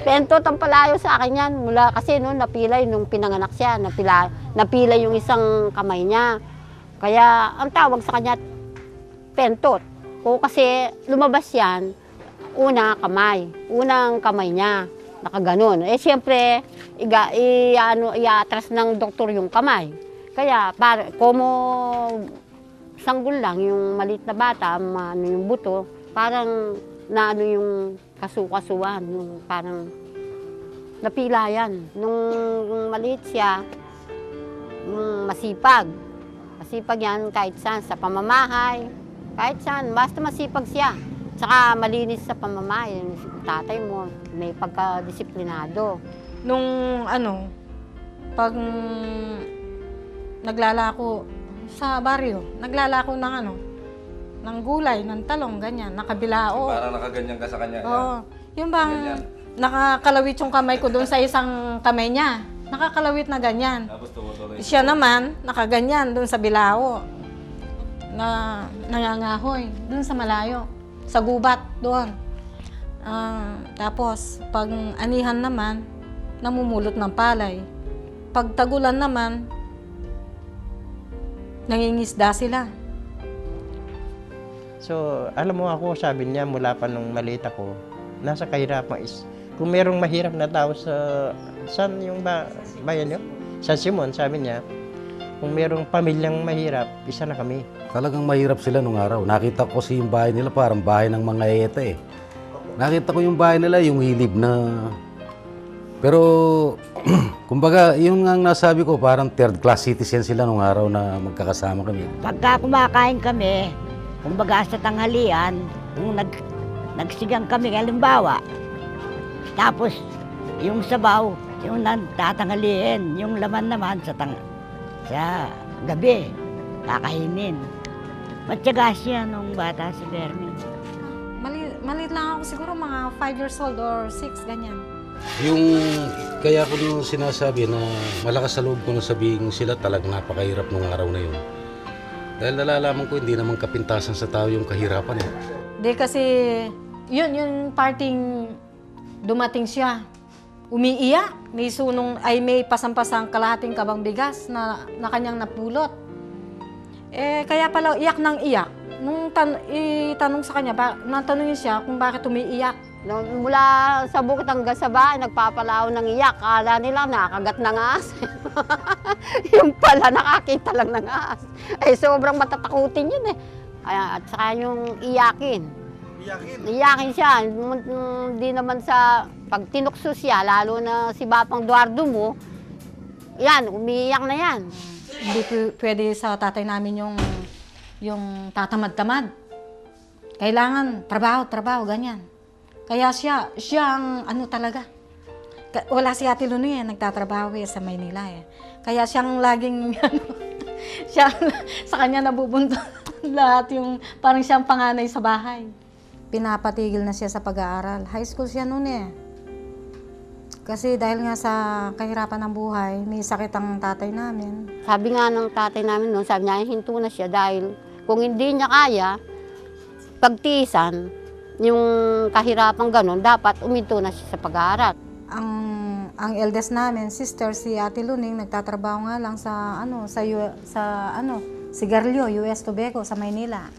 Pentot ang palayo sa akin yan. Mula kasi no, napilay nung pinanganak siya. Napilay yung isang kamay niya. Kaya ang tawag sa kanya, pentot. O kasi lumabas yan, unang kamay niya. Nakaganon. Eh siyempre, i-atras ng doktor yung kamay. Kaya, como sanggol lang, yung maliit na bata, yung buto, parang yung kasukasuan, yung parang napila yan. Nung maliit siya, masipag. Masipag yan kahit saan, sa pamamahay, kahit saan, basta masipag siya. Tsaka malinis sa pamamahay, yung tatay mo, may pagka-disiplinado. Nung pag naglalako sa baryo, naglalako ng gulay, ng talong, ganyan, nakabilao. Parang nakaganyan ka sa kanya. Oo. Yung bang nakakalawit yung kamay ko doon sa isang kamay niya. Nakakalawit na ganyan. Tapos tumutuloy. Siya naman, nakaganyan doon sa bilao. Na nangangahoy, doon sa malayo. Sa gubat, doon. Tapos, pag anihan naman, namumulot ng palay. Pag tagulan naman, nangingisda sila. So, alam mo ako, sabi niya mula pa nung maliit ako, nasa kahirapan is, kung merong mahirap na tao saan yung bayan nyo? San Simon, sabi niya, kung merong pamilyang mahirap, isa na kami. Talagang mahirap sila nung araw. Nakita ko kasi yung bahay nila, parang bahay ng mga eta eh. Nakita ko yung bahay nila, yung hilib na... Pero, kumbaga, yun nga ang nasabi ko, parang third class citizen sila nung araw na magkakasama kami. Pagka kumakain kami, kumbaga sa tanghalian, kung nagsigang kami, halimbawa, tapos yung sabaw, yung tatanghaliin, yung laman naman sa gabi, kakainin. Matyaga siya nung bata si Bernie. Maliit lang ako siguro, mga 5 years old or 6, ganyan. Yung, kaya ko nung sinasabi na malakas sa loob ko na sabihin sila talagang napakahirap nung araw na yun. Dahil nalalaman ko, hindi naman kapintasan sa tao yung kahirapan eh. Di kasi, yung parting dumating siya, umiiyak. May pasampasang kalahating kabang bigas na kanyang napulot. Kaya pala iyak ng iyak. Nung itanong sa kanya, natanungin siya kung bakit umiiyak. Mula sa bukit hanggang sa bahay, nagpapalao ng iyak. Kala nila nakagat ng ahas. Yung pala, nakakita lang ng ahas. Ay, sobrang matatakutin yun eh. At saka yung iyakin. Iyakin siya. Hindi naman sa pag tinukso siya, lalo na si Bapang Duardo mo, yan, umiiyak na yan. Hindi pwede sa tatay namin yung tatamad-tamad. Kailangan trabaho, ganyan. Kaya siya ang talaga. Wala si Ate Luni nagtatrabaho sa Maynila eh. Kaya siyang laging siya sa kanya nabubuntot lahat yung parang siyang panganay sa bahay. Pinapatigil na siya sa pag-aaral. High school siya noon eh. Kasi dahil nga sa kahirapan ng buhay, may sakit ang tatay namin. Sabi nga ng tatay namin noon, sabi niya, hinto na siya dahil kung hindi niya kaya, pagtiisan, yung kahirapan gano'n, dapat uminto na siya sa pag-aaral. Ang eldest namin, sister, si Ate Luning, nagtatrabaho nga lang sa Sigarilyo, US Tobacco, sa Maynila.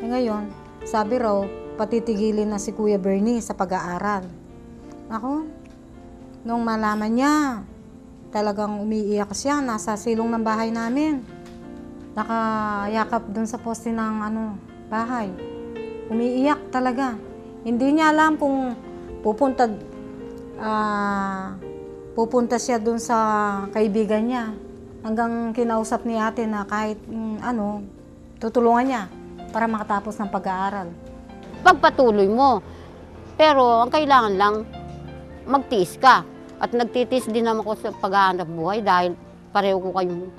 Ngayon, sabi raw, patitigilin na si Kuya Bernie sa pag-aaral. Ako, nung malaman niya, talagang umiiyak siya, nasa silong ng bahay namin. Nakayakap dun sa poste ng bahay. Umiiyak talaga. Hindi niya alam kung pupunta siya dun sa kaibigan niya. Hanggang kinausap ni ate na kahit tutulungan niya para makatapos ng pag-aaral. Pagpatuloy mo. Pero ang kailangan lang, magtiis ka. At nagtitiis din naman ko sa paghahanap buhay dahil pareho ko kayong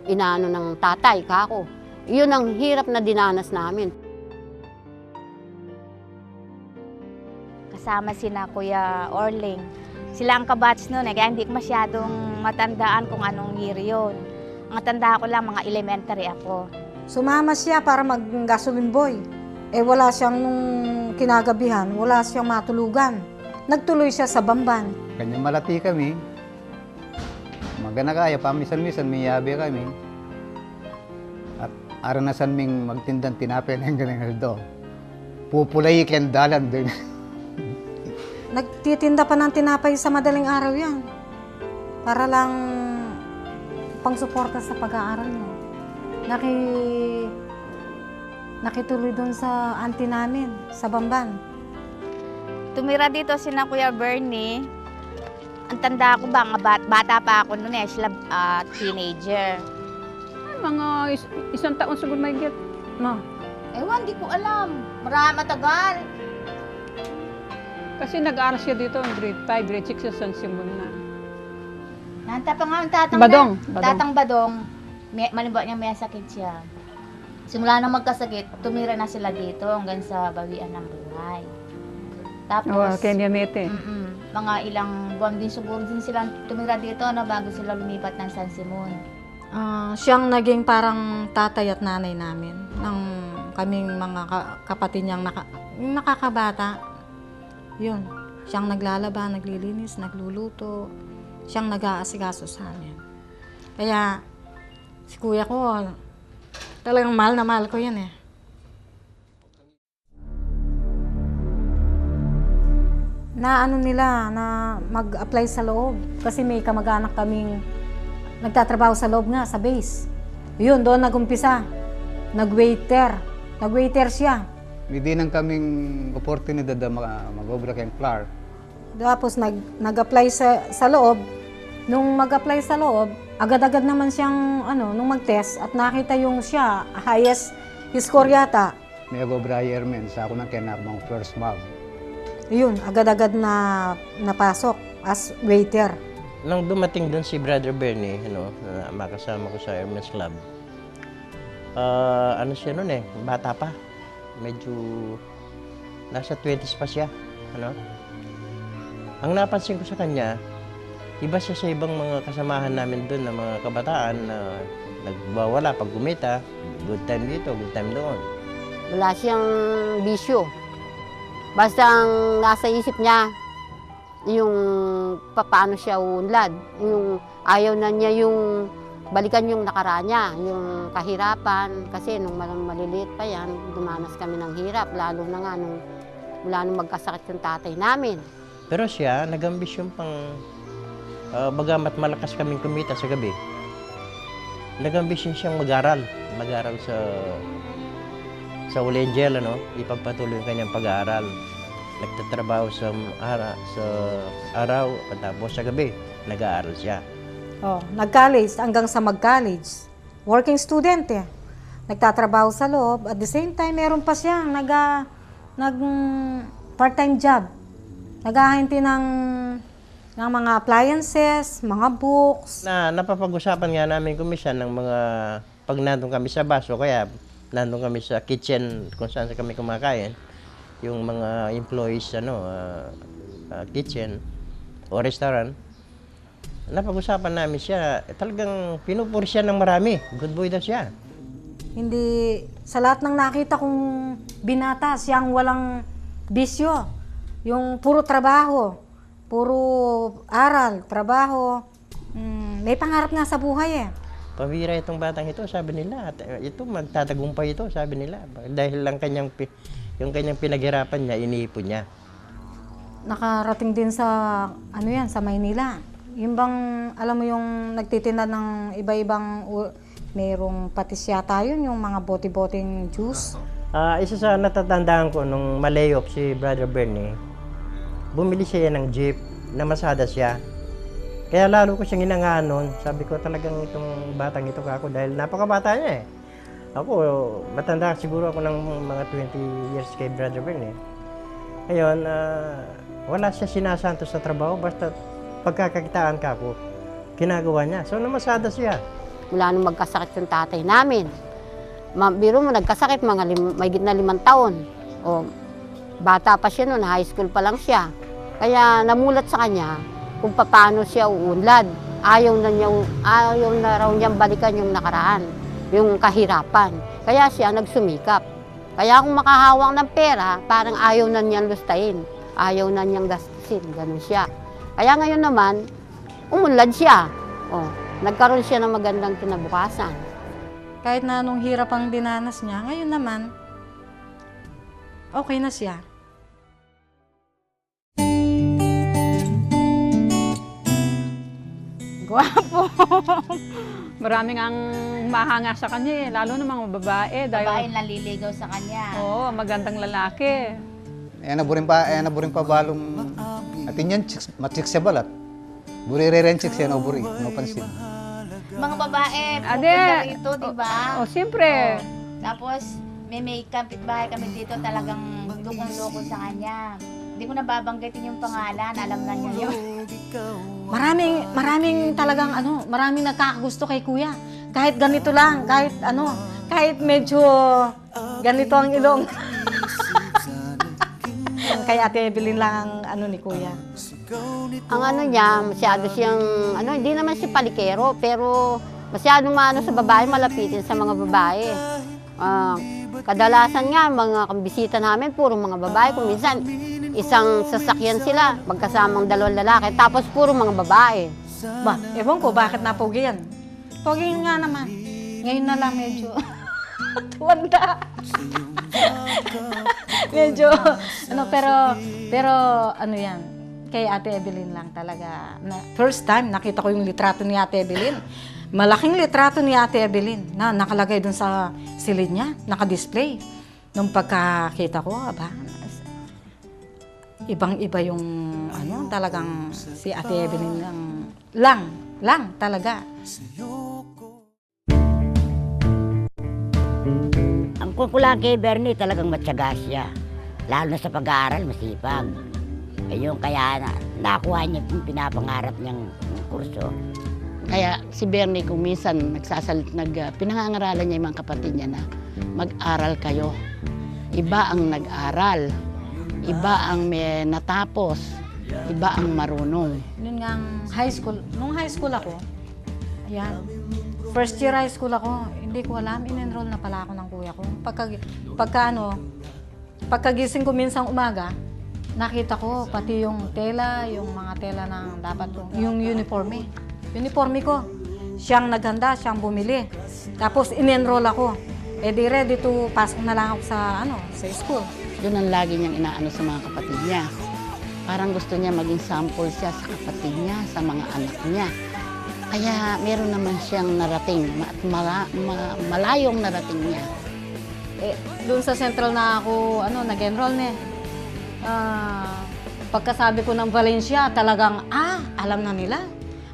inaano ng tatay, kako. Yun ang hirap na dinanas namin. Kasama sina Kuya Orling. Sila ang kabatch noon kaya hindi ko masyadong matandaan kung anong year yun. Ang tanda ko lang, mga elementary ako. Sumama siya para mag-gasoline boy. Wala siyang nung kinagabihan, wala siyang matulugan. nagtuloy siya sa Bamban. Kanya malati kami. Magana kaya, pamisan-misan, may yabi kami. At aranasan ming magtindang tinapay ng ganang do. Pupulay kendalan din. Nagtitinda pa ng tinapay sa madaling araw yan. Para lang pangsuporta sa pag-aaral mo. Nakituloy doon sa auntie namin, sa Bamban. Tumira dito si na Kuya Bernie. Ang tanda ko ba, bata pa ako noon sila teenager. Mga isang taon siguro may get. No. Ewan, di ko alam. Matagal. Kasi nag-aaral siya dito ng grade 5, grade 6 sa San Simon na. Nanta pa nga ang tatang Badong. Tatang Badong. Malimba niya may sakit siya. Simula nang magkasakit, tumira na sila dito hanggang sa bawian ng buhay. Tapos, Kenya Mete. mga ilang buwan din siguro din sila tumira dito bago sila lumipat ng San Simon. Siyang naging parang tatay at nanay namin. Ng kaming mga kapatid niyang nakakabata. Yun. Siyang naglalaba, naglilinis, nagluluto. Siyang nag-aasikaso sa amin. Kaya, si kuya ko, talagang mahal na mahal ko yan eh. Na ano nila, na mag-apply sa loob. Kasi may kamag-anak kaming nagtatrabaho sa loob nga, sa base. Yun, doon nagumpisa. Nag-waiter. Nag-waiter siya. Hindi nang kaming oportunidad na mag-obra kayong flour. Tapos nag-apply sa loob. Nung mag-apply sa loob, agad-agad naman siyang nung mag-test at nakita yung siya, highest score yata. May obra yearman sa ako nang kinakbang first mob. Yun, agad-agad na napasok as waiter. Nang dumating doon si Brother Bernie, na makasama ko sa Airmen's Club, siya noon bata pa. Medyo nasa 20s pa siya. Ang napansin ko sa kanya, iba siya sa ibang mga kasamahan namin doon na mga kabataan na nagbawala pag gumita, good time dito, good time doon. Wala siyang bisyo. Basta ang nasa isip niya, yung paano siya uunlad. Yung ayaw na niya yung balikan yung nakaraan niya, yung kahirapan. Kasi nung maliliit pa yan, dumanas kami ng hirap. Lalo na nga mula nung magkasakit yung tatay namin. Pero siya, nag-ambisyon pang, bagamat malakas kaming kumita sa gabi, nag-ambisyon siyang mag-aral sa Ulengel, ipagpatuloy yung kanyang pag-aaral. Nagtatrabaho sa araw, tapos sa gabi, nag-aaral siya. Nag-college hanggang sa mag-college. Working student eh. Nagtatrabaho sa loob. At the same time, meron pa siyang part-time job. Naghahinti ng mga appliances, mga books. Napapag-usapan nga namin kumisan ng mga pag nandun kami sa baso, kaya nandun kami sa kitchen kung saan kami kumakain. Yung mga employees, kitchen o restaurant, napag-usapan namin siya, talagang pinupuri siya ng marami. Good boy daw siya. Hindi, sa lahat ng nakita kong binata, siyang walang bisyo. Yung puro trabaho, puro aral, trabaho. May pangarap nga sa buhay eh. Pabira itong batang ito, sabi nila. At ito, magtatagumpay ito, sabi nila. Dahil lang yung kanyang pinaghirapan niya, iniipon niya. Nakarating din sa, sa Maynila. Yung bang, alam mo yung nagtitinda ng iba-ibang, merong patis yata yun, yung mga bote-boteng juice. Isa sa natatandaan ko nung malayop si Brother Bernie, bumili siya ng jeep, namasada siya. Kaya lalo ko siyang inangaan noon. Sabi ko talagang itong batang ito ako dahil napakabata niya eh. Ako, matanda siguro ako ng mga 20 years kay Brother Bernie. Ngayon, wala siya sinasantos sa trabaho, basta pagkakakitaan ka ako, ginagawa niya. So namasada siya. Mula nung magkasakit yung tatay namin. Biro mo, nagkasakit may gitna 5 taon. Bata pa siya noon, high school pa lang siya. Kaya namulat sa kanya kung paano siya uunlad. Ayaw na raw niyang balikan yung nakaraan, yung kahirapan. Kaya siya nagsumikap. Kaya kung makahawak ng pera, parang ayaw na niyang lustayin. Ayaw na niyang pansin, ganun siya. Kaya ngayon naman, umunlad siya. Oh, nagkaroon siya ng magandang kinabukasan. Kahit na anong hirap ang dinanas niya, ngayon naman, okay na siya. Gwapo. Maraming ang mahanga sa kanya eh, lalo na mga babae. Babae naliligaw sa kanya. Oo, magandang lalaki. Naburin pa balong atin yan, matsik siya balat. Buri rin chicks yan, buri, no pansin. Mga babae, Ade, pupunta rito, di ba? Oh, siyempre. Tapos, may kapitbahay kami dito talagang lukong-loko sa kanya. Hindi ko nababanggitin yung pangalan, alam na niya yun. Maraming talagang maraming nagkakagusto kay kuya. Kahit ganito lang, kahit medyo ganito ang ilong. Kay Ate Evelyn lang ang ni kuya. Ang niya, masyado siyang, hindi naman siya palikero, pero masyadong sa babae, malapitin sa mga babae. Kadalasan nga, mga kambisita namin, puro mga babae. Kung minsan, isang sasakyan sila, magkasamang dalawang lalaki, tapos puro mga babae. Ba, ewan ko bakit napogi yan. Pogi nga naman. Ngayon na lang medyo tuwanda. Medyo, pero yan, kay Ate Evelyn lang talaga. First time, nakita ko yung litrato ni Ate Evelyn. Malaking litrato ni Ate Evelyn na nakalagay dun sa silid niya, nakadisplay. Nung pagkakita ko, ibang-iba yung talagang si Ate Evelyn lang talaga. Ang kukulang kay Bernie talagang matyaga siya. Lalo na sa pag-aaral, masipag. Ayun, kaya nakuha niya yung pinapangarap niyang kurso. Kaya si Bernie kung minsan pinangangaralan niya yung mga kapatid niya na mag-aral kayo. Iba ang nag-aral, iba ang may natapos, iba ang marunong. Noon nga nung high school ako, ayan, first year high school ako, hindi ko alam, in-enroll na pala ako ng kuya ko. Pagkagising ko minsang umaga, nakita ko pati yung tela, yung mga tela ng dapat yung uniforme. Uniforme ko, siyang naghanda, siyang bumili. Tapos in-enroll ako. Eh di ready to pasok na lang ako sa school. Yun ang lagi niyang inaano sa mga kapatid niya. Parang gusto niya maging sample siya sa kapatid niya, sa mga anak niya. Kaya meron naman siyang narating, malayong narating niya. Doon sa Central na ako nag-enroll pagkasabi ko ng Valencia, talagang alam na nila.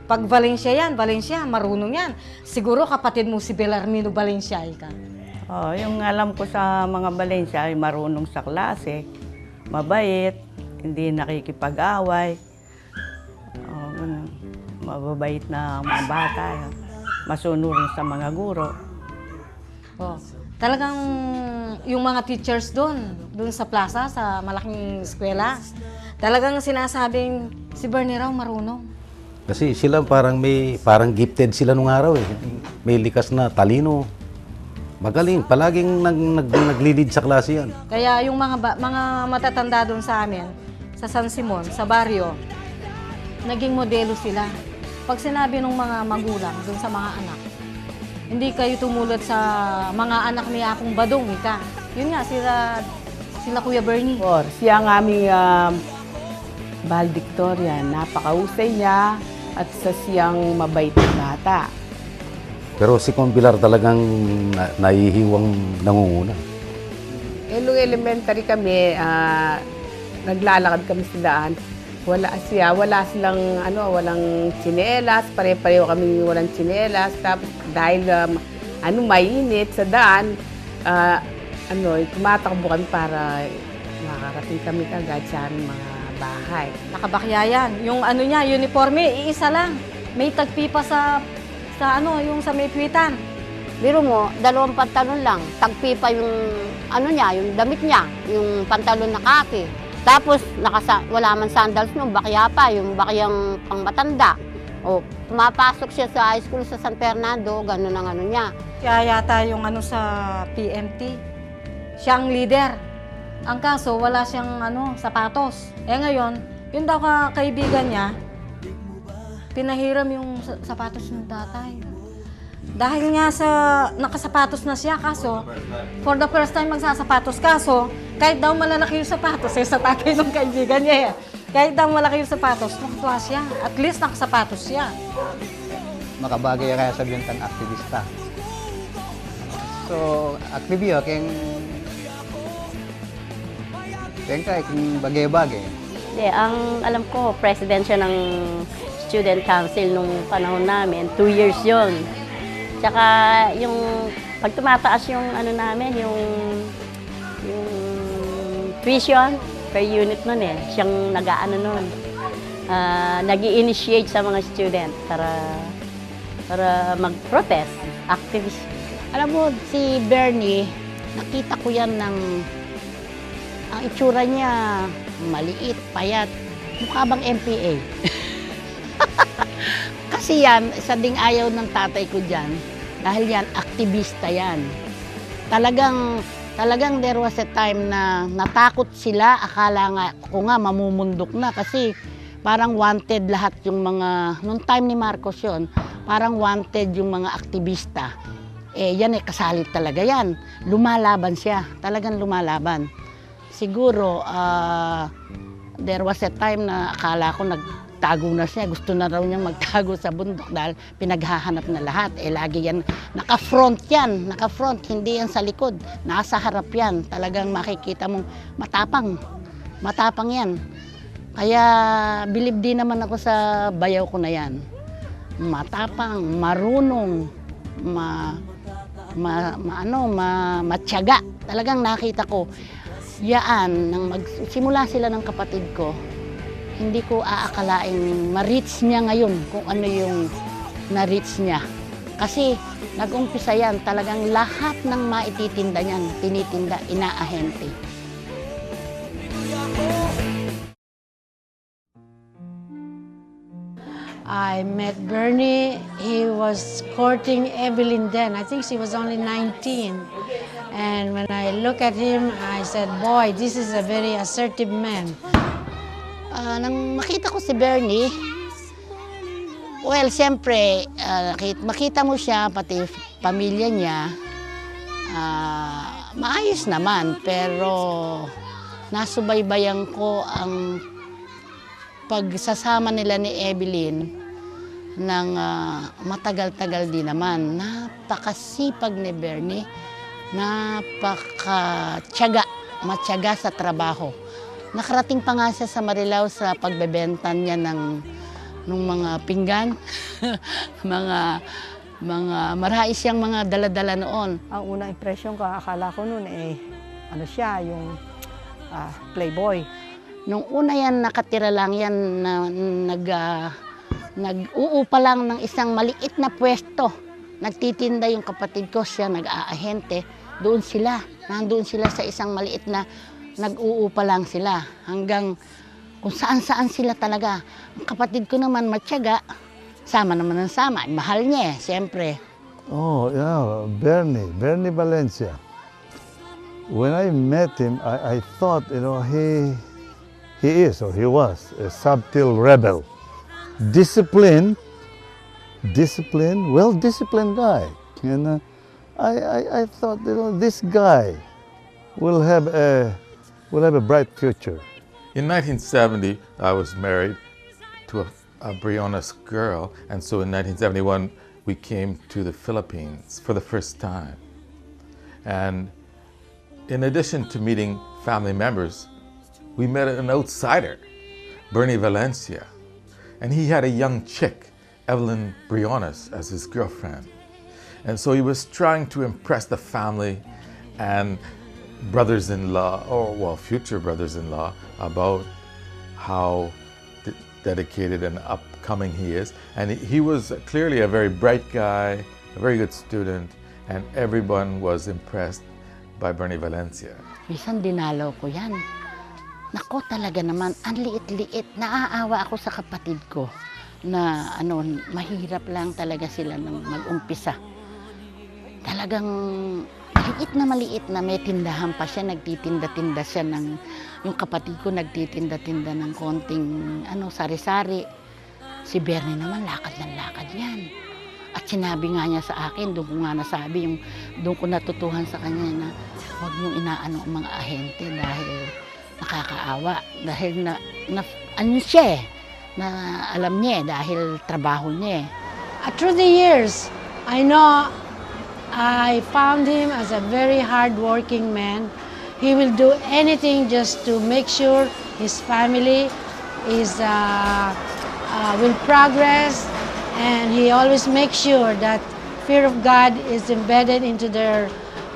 Pag Valencia, marunong yan. Siguro kapatid mo si Belarmino Valencia ka. Yung alam ko sa mga Valencia ay marunong sa klase, mabait, hindi nakikipag-away, mababait na mga bata, masunurin sa mga guro. Talagang yung mga teachers doon sa plaza, sa malaking eskwela, talagang sinasabing si Bernie raw marunong. Kasi sila parang gifted sila nung araw eh. May likas na talino. Magaling, palaging naglilid sa klase yan. Kaya yung mga matatanda doon sa amin, sa San Simon, sa baryo, naging modelo sila. Pag sinabi ng mga magulang doon sa mga anak, hindi kayo tumulad sa mga anak ni Akong Badong, ika. Yun nga, sila Kuya Bernie. Siya ang aming valedictorian. Napakausay niya at siyang mabait na bata. Pero si Convilar talagang nahihiwang nangunguna. Nung elementary kami, naglalakad kami sa daan. Wala silang walang tsinelas, pare-pareho kami walang tsinelas. Tapos dahil mainit sa daan, tumatakbo kami para makarating kami agad sa aming mga bahay. Nakabakyayan. Yung uniforme, iisa lang. May tagpipa yung sa may puwitan. Biro mo, 2 pantalon lang. Tagpipa yung yung damit niya, yung pantalon na kaki. Tapos wala man sandals bakya pa, yung bakyang pangmatanda. Pumapasok siya sa high school sa San Fernando, ganun ang niya. Siya yata yung sa PMT. Siyang leader. Ang kaso, wala siyang sapatos. Ngayon, Yun daw kaibigan niya, pinahiram yung sapatos ng tatay. Dahil nga sa nakasapatos na siya, kaso, for the first time magsasapatos, kaso, kahit daw malalaki yung sapatos, sa tatay ng kaibigan niya, kahit daw malaki yung sapatos, nakatuwa siya. At least nakasapatos siya. Makabagay kaya sabihin kang aktivista. So, aktibiyo, keng bagay-bagay. Hindi, ang alam ko, president siya ng student council nung panahon namin. 2 years yon. Tsaka yung pag tumataas yung ano namin, yung tuition per unit nun siyang nag-aano nun. Nag-i-initiate sa mga student para mag-protest, activist. Alam mo, si Bernie, nakita ko yan ang itsura niya, maliit, payat, mukha bang MPA. Kasi yan, isa ding ayaw ng tatay ko dyan, dahil yan, aktivista yan. Talagang there was a time na natakot sila, akala ko nga mamumundok na kasi parang wanted lahat yung mga, nung time ni Marcos yun, parang wanted yung mga aktivista. Yan kasalit talaga yan. Lumalaban siya, talagang lumalaban. Siguro, there was a time na akala ko nagtago na siya. Gusto na raw niyang magtago sa bundok dahil pinaghahanap na lahat. Lagi yan, naka-front yan, naka-front, hindi yan sa likod. Nasa harap yan. Talagang makikita mong matapang. Matapang yan. Kaya bilib din naman ako sa bayaw ko na yan. Matapang, marunong, matyaga. Talagang nakita ko. Yaan, nang magsimula sila ng kapatid ko, hindi ko aakalaing ma-reach niya ngayon kung ano yung na-reach niya. Kasi nag-umpisa yan, talagang lahat ng maititinda niyan, tinitinda, inaahente. I met Bernie. He was courting Evelyn then. I think she was only 19. And when I look at him, I said, boy, this is a very assertive man. Nang makita ko si Bernie, well, siyempre, makita mo siya, pati pamilya niya, maayos naman, pero nasubaybayan ko ang pagsasama nila ni Evelyn ng matagal-tagal din naman. Napakasipag ni Bernie, napakatyaga, matyaga sa trabaho. Nakarating pa nga siya sa Marilao sa pagbebenta niya ng mga pinggan, mga marais siyang mga dala-dala noon. Ang unang impresyon ko, akala ko noon ano siya, yung playboy. Nung una yan, nakatira lang yan, nag-uupa lang ng isang maliit na pwesto. Nagtitinda yung kapatid ko, siya nag-aahente. Doon sila, nandoon sila sa isang maliit na nag-uupa lang sila. Hanggang kung saan-saan sila talaga. Ang kapatid ko naman matyaga, sama naman ng sama. Mahal niya siyempre. Oh, yeah, Bernie Valencia. When I met him, I thought, he was a subtle rebel. Disciplined, well-disciplined guy. And I thought, this guy will have a bright future. In 1970, I was married to a Briones girl, and so in 1971, we came to the Philippines for the first time. And in addition to meeting family members, we met an outsider, Bernie Valencia, and he had a young chick, Evelyn Briones, as his girlfriend. And so he was trying to impress the family and brothers-in-law, or future brothers-in-law, about how dedicated and upcoming he is. And he was clearly a very bright guy, a very good student, and everyone was impressed by Bernie Valencia. Minsan dinalaw ko yan. Nako, talaga naman, ang liit-liit. Naaawa ako sa kapatid ko na mahirap lang talaga sila nang mag-umpisa. talagang maliit na may tindahan pa siya, nagtitinda-tinda siya ng, yung kapatid ko nagtitinda-tinda ng konting sari-sari. Si Bernie naman lakad ng lakad yan. At sinabi nga niya sa akin, doon ko nga nasabi, doon ko natutuhan sa kanya na huwag niyong inaano ang mga ahente dahil nakakaawa. Dahil ano siya na alam niya dahil trabaho niya. Through the years, I know I found him as a very hard-working man. He will do anything just to make sure his family will progress, and he always makes sure that fear of God is embedded into their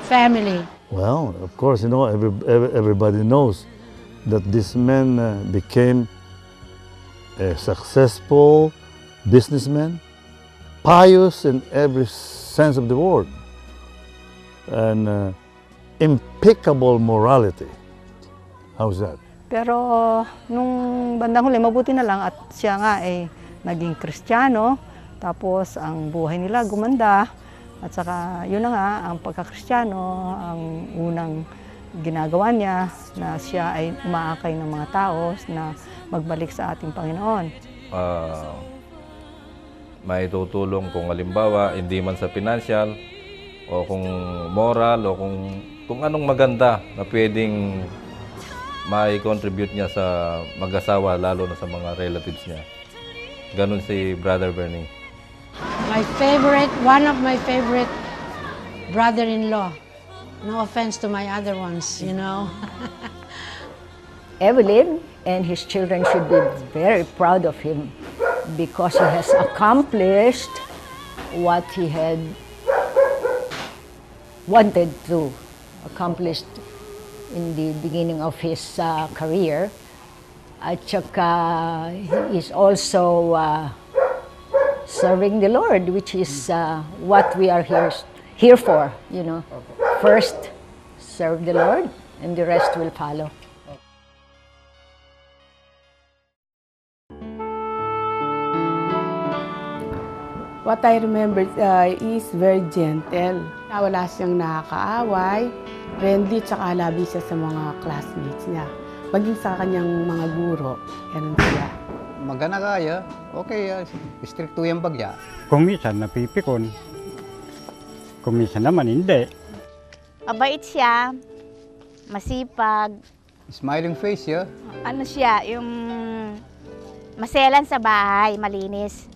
family. Well, of course, you know, everybody knows that this man became a successful businessman, pious in every sense of the word, and impeccable morality. How's that? Pero nung bandang huli, mabuti na lang at siya nga ay naging Kristiyano. Tapos ang buhay nila gumanda. At saka yun na nga, ang pagka-Kristiyano, ang unang ginagawa niya na siya ay umaakay ng mga tao na magbalik sa ating Panginoon. May tutulong kung halimbawa, hindi man sa financial, o kung moral, o kung anong maganda na pwedeng mai-contribute niya sa mag-asawa, lalo na sa mga relatives niya. Ganun si Brother Bernie. One of my favorite brother-in-law. No offense to my other ones, you know. Evelyn and his children should be very proud of him because he has accomplished what he had wanted to accomplish in the beginning of his career. At saka he is also serving the Lord, which is what we are here for, you know. First, serve the Lord, and the rest will follow. What I remember is very gentle. Wala siyang nakakaaway, friendly, tsaka labi siya sa mga classmates niya. Maging sa kanyang mga guro, ganun siya. Magana kaya, okay, stricto yung bagya. Kung minsan napipikon, kung minsan naman hindi. Mabait siya, masipag. Smiling face, yeah. Ano siya, yung maselan sa bahay, malinis.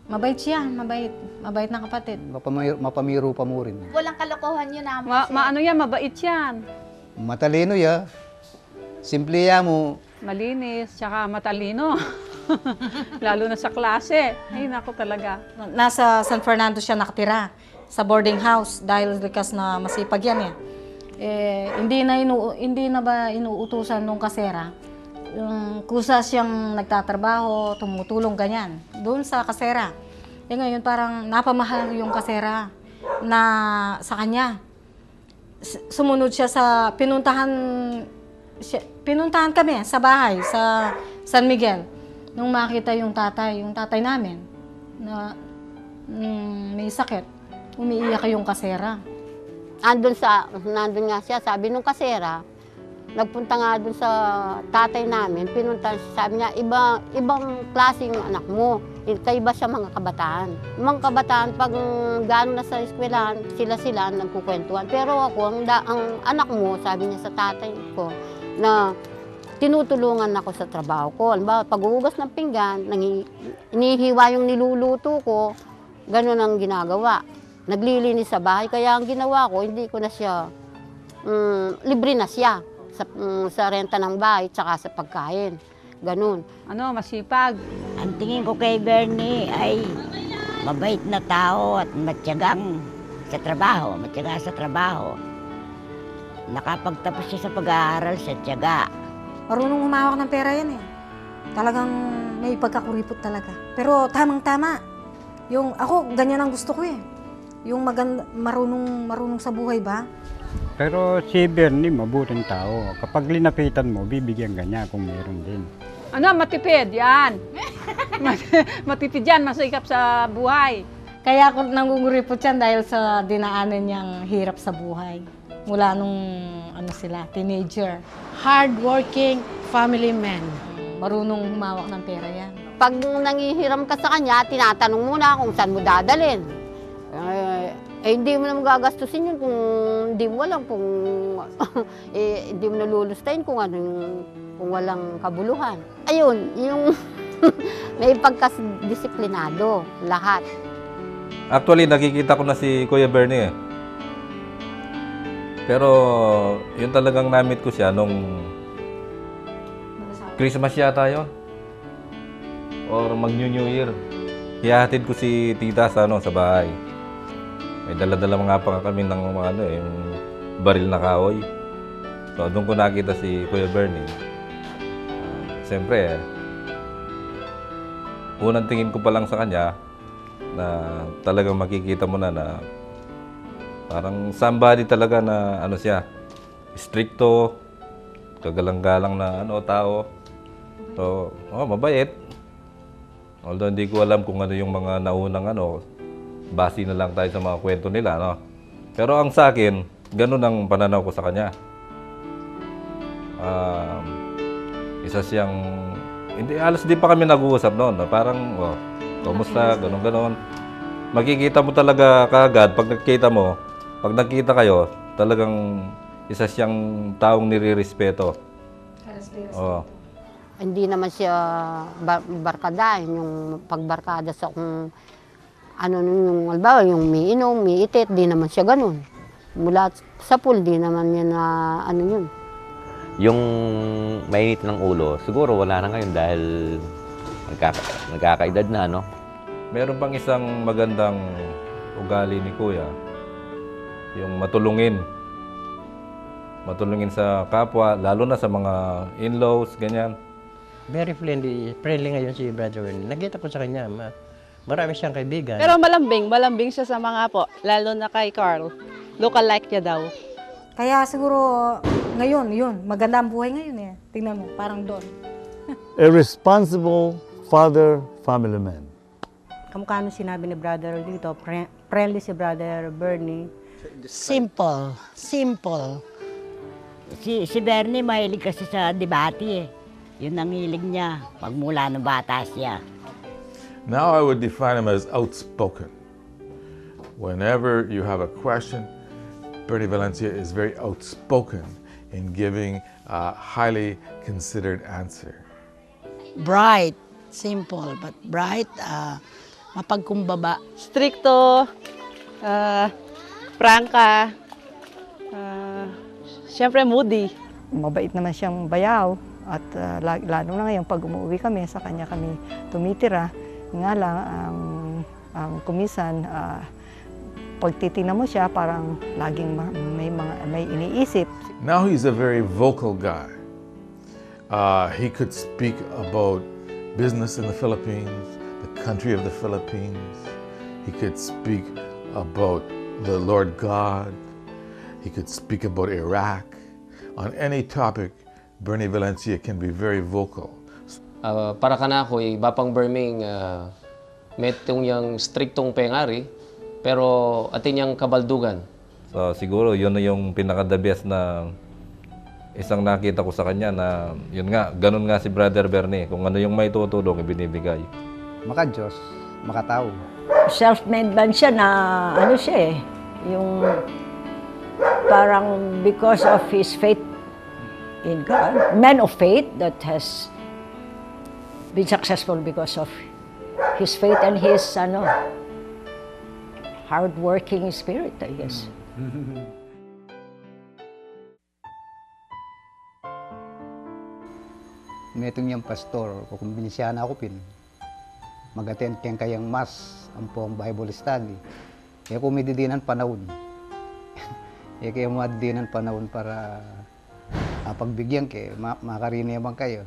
Mabait siya, mabait. Mabait na kapatid. Mapamiro pa mo rin. Walang kalokohan yun naman Ano yan, mabait yan. Matalino, yeah. Simple ya mo. Malinis, tsaka matalino. Lalo na sa klase. Ay, naku talaga. Nasa San Fernando siya nakatira, sa boarding house, dahil likas na masipag yan eh. Hindi na ba inuutusan nung kasera? Yung kusa siyang nagtatrabaho, tumutulong ganyan, doon sa kasera. Ngayon parang napamahal yung kasera na sa kanya. Sumunod siya sa pinuntahan kami sa bahay, sa San Miguel. Nung makita yung tatay namin na may sakit, umiiyak yung kasera. Nandun nga siya, sabi nung kasera, nagpunta nga dun sa tatay namin, pinunta, sabi niya, ibang klaseng anak mo. Kaiba siya mga kabataan. Mga kabataan, pag gano'n na sa eskwelahan, sila nagkukwentuhan. Pero ako, ang anak mo, sabi niya sa tatay ko, na tinutulungan ako sa trabaho ko. Pag-uugas ng pinggan, inihiwa yung niluluto ko, gano'n ang ginagawa. Naglilinis sa bahay, kaya ang ginawa ko, hindi ko na siya, libre na siya. Sa renta ng bahay, tsaka sa pagkain. Ganun. Masipag. Ang tingin ko kay Bernie ay mabait na tao at matyagang sa trabaho. Nakapagtapos siya sa pag-aaral sa tiyaga. Marunong humawak ng pera yan eh. Talagang may pagkakuripot talaga. Pero tamang-tama. Yung ako, ganyan ang gusto ko eh. Yung marunong sa buhay ba? Pero si Bernie, mabuting tao. Kapag linapitan mo, bibigyan ka niya kung meron din. Matipid yan. Matipid yan, masikap sa buhay. Kaya ako nangunguripot yan dahil sa dinaanan niyang hirap sa buhay. Mula nung teenager. Hardworking family man. Marunong humawak ng pera yan. Pag nangihiram ka sa kanya, tinatanong muna kung saan mo dadalhin. Hindi mo naman gagastusin yun kung hindi mo alam kung hindi mo nalulustayin kung kung walang kabuluhan. Ayun, yung may pagkas-disiplinado, lahat. Actually, nakikita ko na si Kuya Bernie eh. Pero yun talagang na-meet ko siya nung Christmas yata yun. Or mag-New Year. Hiyahatid ko si tita sa bahay. May dala-dala mga pa kami ng yung baril na kahoy. So doon ko nakita si Kuya Bernie. Siyempre, unang tingin ko pa lang sa kanya na talagang makikita mo na parang somebody talaga na siya, stricto, kagalang-galang na tao. So, mabait. Although hindi ko alam kung ano yung mga naunang base na lang tayo sa mga kwento nila, Pero ang sa akin, ganun ang pananaw ko sa kanya. Isa siyang, halos di pa kami nag-uusap noon. Parang, kamusta, ganun. Makikita mo talaga kaagad, pag nakita kayo, talagang isa siyang taong nire-respeto. Hindi naman siya barkada, yung pagbarkada sa kung yung albawa, yung miinom, miitit, di naman siya ganun. Mula sa pool, di naman niya na yun. Yung mainit ng ulo, siguro wala na ngayon dahil nagkakaedad na, Meron pang isang magandang ugali ni Kuya, yung matulungin. Matulungin sa kapwa, lalo na sa mga in-laws, ganyan. Very friendly ngayon si Brother Bernie. Nakita ko sa kanya, marami siyang kaibigan. Pero malambing siya sa mga lalo na kay Carl. Look-alike niya daw. Kaya siguro ngayon, maganda ang buhay ngayon eh. Tingnan mo, parang doon. A responsible father, family man. Kamukha nung sinabi ni Brother dito, friendly si Brother Bernie. Simple. Si Bernie mahilig kasi sa debate eh. Yun ang hilig niya, pagmula ng bata siya. Now I would define him as outspoken. Whenever you have a question, Bernie Valencia is very outspoken in giving a highly considered answer. Bright, simple, but bright, mapagkumbaba. Stricto, prangka, siyempre moody. Mabait naman siyang bayaw. At lalo na ngayon, pag umuwi kami, sa kanya kami tumitira. Nga lang, ang kumisan, pag titingnan mo siya, parang laging may iniisip. Now he's a very vocal guy. He could speak about business in the Philippines, the country of the Philippines. He could speak about the Lord God. He could speak about Iraq. On any topic, Bernie Valencia can be very vocal. Para kanako, Bapang Berming, metong yang striktong pengari, pero atin yang kabaldugan. So siguro yun na yung pinaka-the best na isang nakita ko sa kanya na yun nga, ganun nga si Brother Bernie, kung ano yung may tutulong, ibinibigay. Maka-Diyos, makatao. Self-made man siya na yung parang because of his faith in God, man of faith that has been successful because of his faith and his hard-working spirit, I guess. Metong yung pastor, kung binisyahan ako mag-attend kayang mas, ang pong Bible study. Kaya kung may didinan panahon. Kaya madidinan panahon para pagbigyan makariniyaman kayo.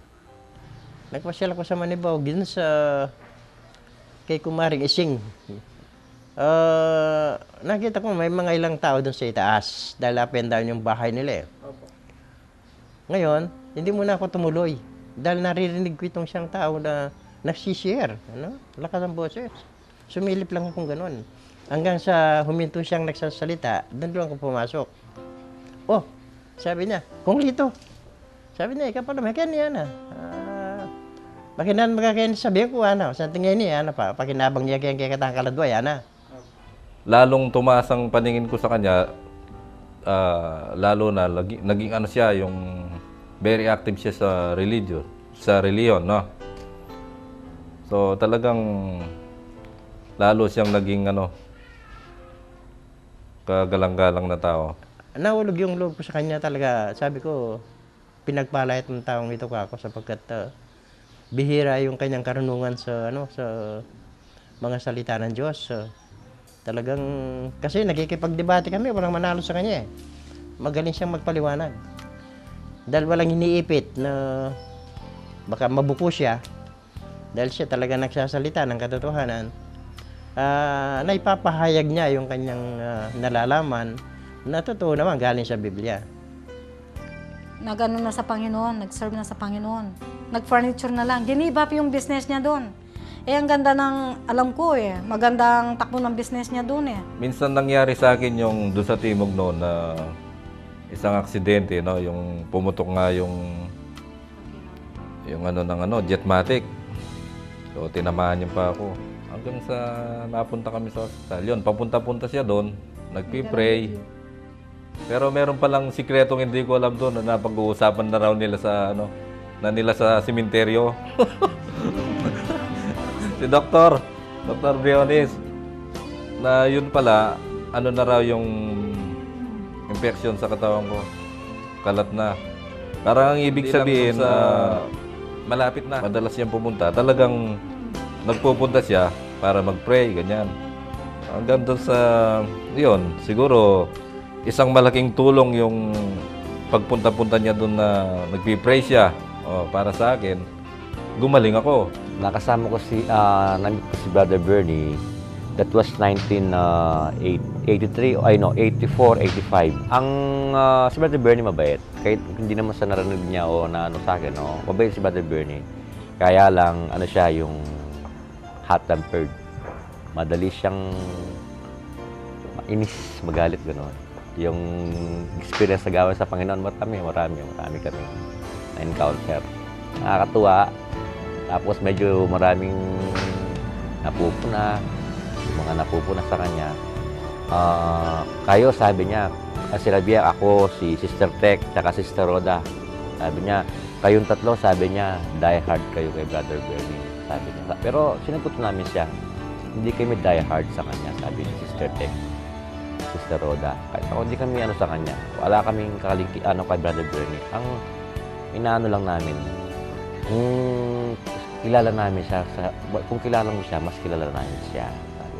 Nagpasyal ako sa Manibaw, kay Kumaring Ising. Nakita ko may mga ilang tao doon sa itaas dahil up and down yung bahay nila eh. Ngayon, hindi muna ako tumuloy dahil naririnig ko itong siyang tao na nagsishare. Lakas ng boses. Sumilip lang akong ganun. Hanggang sa huminto siyang nagsasalita, doon ako pumasok. Oh, sabi niya, kung lito. Sabi niya, ikaw pa naman, kaya niya na. Pakinan magkakain sabi ko, sa tingin niya, pa, pakinabang niya kaya katang kaladwa, Lalong tumaas ang paningin ko sa kanya, lalo na naging ano siya, yung very active siya sa religion, no? So talagang lalo siyang naging kagalang-galang na tao. Nahulog yung loob ko sa kanya talaga. Sabi ko, pinagpalait ng taong ito ako sapagkat bihira yung kanyang karunungan sa mga salita ng Diyos. Talagang, kasi nagkikipagdebate kami, walang manalo sa kanya eh. Magaling siyang magpaliwanag. Dahil walang iniipit na baka mabuko siya, dahil siya talaga nagsasalita ng katotohanan, naipapahayag niya yung kanyang nalalaman na totoo naman galing sa Biblia. Nag-ano na sa Panginoon, nag-serve na sa Panginoon. Nag-furniture na lang. Give up yung business niya doon. Ang ganda ng, alam ko magandang takbo ng business niya doon Minsan nangyari sa akin yung doon sa Timog noon na isang aksidente, no? Yung pumutok nga yung Jetmatic. So tinamaan niya pa ako. Hanggang sa napunta kami sa hospital. Yun, papunta-punta siya doon, nagpi-pray. Pero meron palang sikretong hindi ko alam doon na napag-uusapan na raw nila sa sementeryo. Si Dr. Briones, na yun pala, na raw yung infection sa katawan ko. Kalat na. Parang ang ibig sabihin, malapit na. Madalas siyang pumunta. Talagang nagpupunta siya para mag-pray, ganyan. Hanggang doon sa, yun, siguro, isang malaking tulong yung pagpunta-punta niya doon na nagpi-pray siya para sa akin. Gumaling ako. Nakasama ko si Brother Bernie. That was 1983, 84, 85. Ang si Brother Bernie mabait. Kahit hindi naman sa narinig niya o na sa akin, mabait si Brother Bernie. Kaya lang, siya yung hot-tempered. Madali siyang mainis, magalit, gano'n. Yung experience na gawin sa Panginoon, marami kami na-encounter. Nakakatuwa. Tapos medyo maraming napupuna, yung mga napupuna sa kanya. Kayo, sabi niya, sila Bia, ako, si Sister Tech, tsaka Sister Roda. Sabi niya, kayong tatlo, sabi niya, die hard kayo kay Brother Bernie. Sabi niya. Pero sinagot namin siya, hindi kami die hard sa kanya, sabi ni Sister Tech, Sister Roda. Kahit ako, hindi kami sa kanya. Wala kaming kay Brother Bernie. Ang inaano lang namin, kilala namin siya. Kung kilala mo siya, mas kilala namin siya.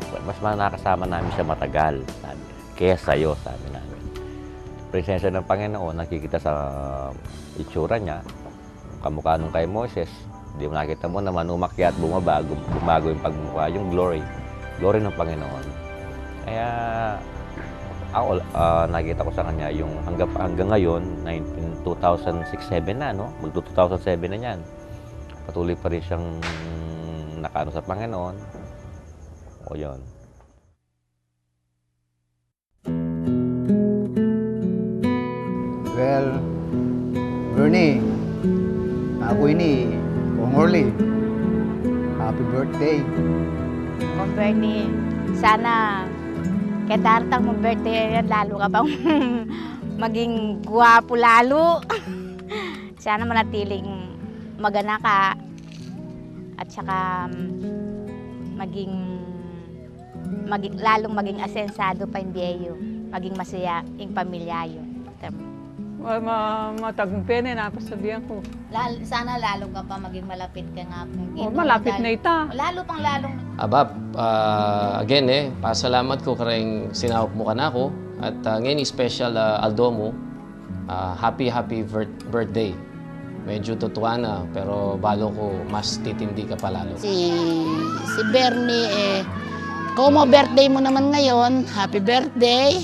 Sabi, mas nakasama namin siya matagal. Sabi, kaya sa'yo, sabi namin. Presensya ng Panginoon, nakikita sa itsura niya. Kamukha nung kay Moses. Hindi mo nakita mo naman umakyat, bumago yung pagmukha, yung glory. Glory ng Panginoon. Kaya ako, nakita ko sa kanya yung hanggang ngayon, 2006-07 na, no? Mag-2007 na yan. Patuloy pa rin siyang nakaano sa Panginoon. O yun. Well, Bernie, ako ini, Kong Orly. Happy birthday. Kung Bernie, sana kadartang mong birthday yan, lalo ka bang maging gwapo lalo. Sana manatiling magana ka at saka lalong maging asensado pa hindi ayo, maging masaya yung pamilya yun. Matagumpin napasabihan ko. Sana lalo ka pa maging malapit ka nga. Malapit na ita. Lalo pang lalong. Abab, again pasalamat ko karang sinahop mo ka na ako. At ngayon special Aldo mo, happy birthday. Medyo tutuwa na, pero balo ko mas titindi ka pa lalo. Si Bernie, kung mo birthday mo naman ngayon, happy birthday,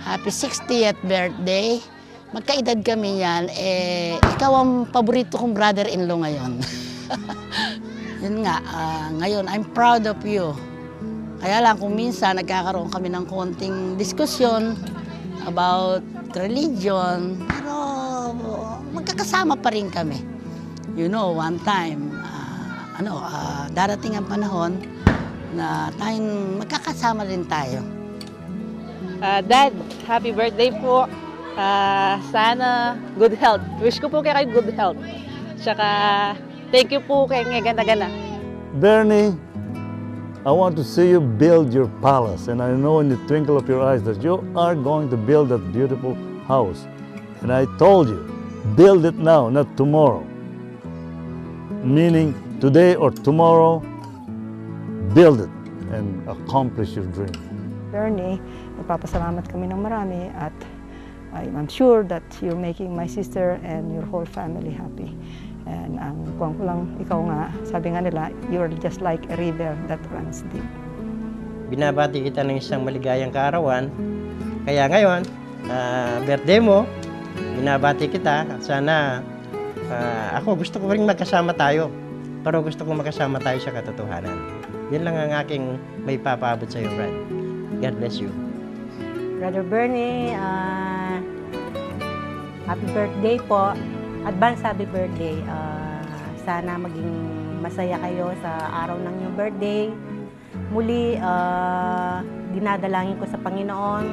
happy 60th birthday. Magkaedad kami yan, ikaw ang paborito kong brother-in-law ngayon. Yun nga, ngayon, I'm proud of you. Kaya lang kung minsan nagkakaroon kami ng konting diskusyon about religion, pero magkakasama pa rin kami. You know, one time, darating ang panahon na tayong magkakasama rin tayo. Dad, happy birthday po. Sana good health. Wish ko po kayo good health. Tsaka thank you po kay Gana-Gana. Bernie, I want to see you build your palace, and I know in the twinkle of your eyes that you are going to build that beautiful house. And I told you, build it now, not tomorrow. Meaning, today or tomorrow, build it and accomplish your dream. Bernie, nagpapasalamat kami ng marami at I'm sure that you're making my sister and your whole family happy. And ang kuwang ko lang, ikaw nga, sabi nga nila, you're just like a river that runs deep. Binabati kita ng isang maligayang kaarawan. Kaya ngayon, birthday mo, binabati kita. Sana ako gusto ko rin magkasama tayo. Pero gusto ko magkasama tayo sa katotohanan. Yan lang ang aking may papaabot sa iyo, Brad. God bless you. Brother Bernie, happy birthday po. Advance happy birthday. Sana maging masaya kayo sa araw ng inyong birthday. Muli, dinadalangin ko sa Panginoon.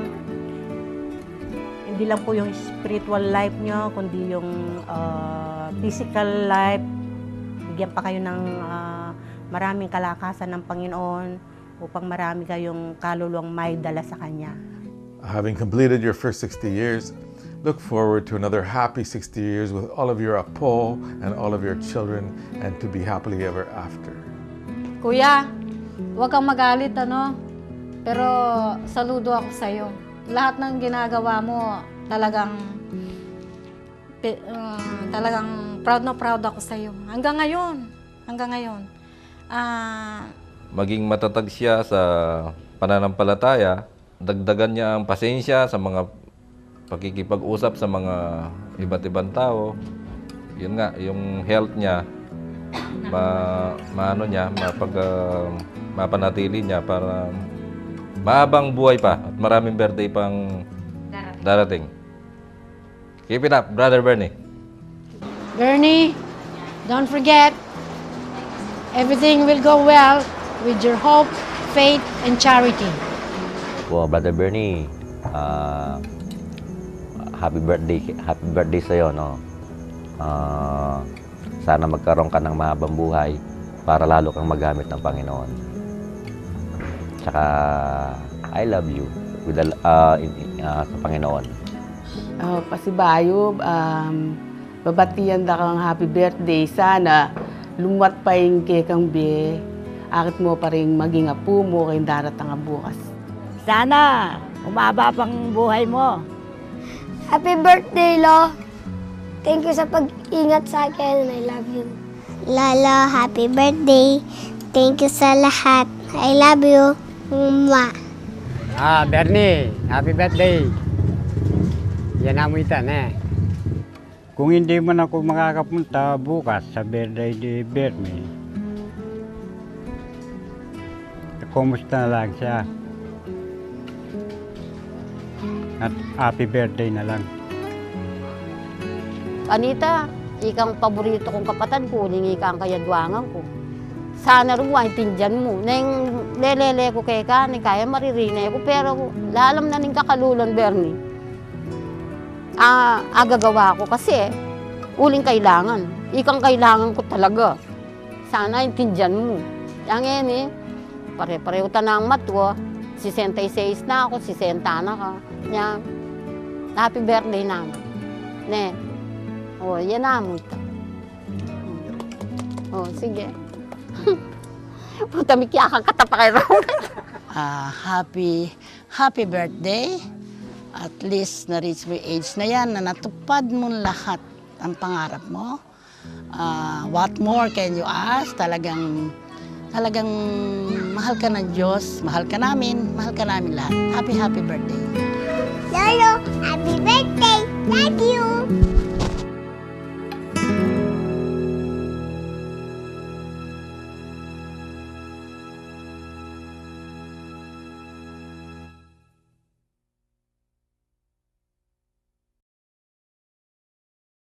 Hindi lang po yung spiritual life nyo, kundi yung physical life. Bigyan pa kayo ng maraming kalakasan ng Panginoon upang marami kayong kaluluwang may dala sa Kanya. Having completed your first 60 years, look forward to another happy 60 years with all of your apo and all of your children and to be happily ever after. Kuya, huwag kang magalit, pero saludo ako sa'yo. Lahat ng ginagawa mo, talagang proud na proud ako sa'yo. Hanggang ngayon. Maging matatag siya sa pananampalataya, dagdagan niya ang pasensya sa mga pakikipag-usap sa mga iba't ibang tao. Yun nga, yung health niya, mapanatili niya para mahabang buhay pa at maraming birthday pang darating. Keep it up, Brother Bernie. Bernie, don't forget, everything will go well with your hope, faith, and charity. Well, Brother Bernie, happy birthday sa'yo, no? Sana magkaroon ka ng mahabang buhay para lalo kang magamit ng Panginoon. Tsaka, I love you with sa Panginoon. Pasibayo, babatiyan da kang happy birthday. Sana lumwat pa yung kekang be. Akit mo pa rin maging apo mo kayong daratang bukas. Sana umaba pang buhay mo. Happy birthday, Lo. Thank you sa pag-ingat sa akin and I love you. Lolo, happy birthday. Thank you sa lahat. I love you. Mwah. Bernie, happy birthday. Yan ang itan Kung hindi man ako makakapunta bukas sa birthday ni Bernie, kumusta na lang siya. At happy birthday na lang. Anita, ikang paborito kong kapatid ko, ningi ka ang kayadwangan ko. Sana rin maintindihan mo. Nang lelele ko kay ka, ni kaya maririnay ko, pero lalam na ning kakululan, Bernie. Agagawa ko kasi, uling kailangan. Ikang kailangan ko talaga. Sana intindihan mo. Yang pare-pareho tanang matwa. 66 na ako, 60 na ka. Yan. Happy birthday naman. Yan naman ito. Sige. Puta, may kiyakakata pa kayo. Happy birthday. At least na-reach mo age na yan, na natupad mo lahat ang pangarap mo. What more can you ask? Talagang mahal ka ng Diyos, mahal ka namin lahat. Happy birthday. Lolo, happy birthday. Love you.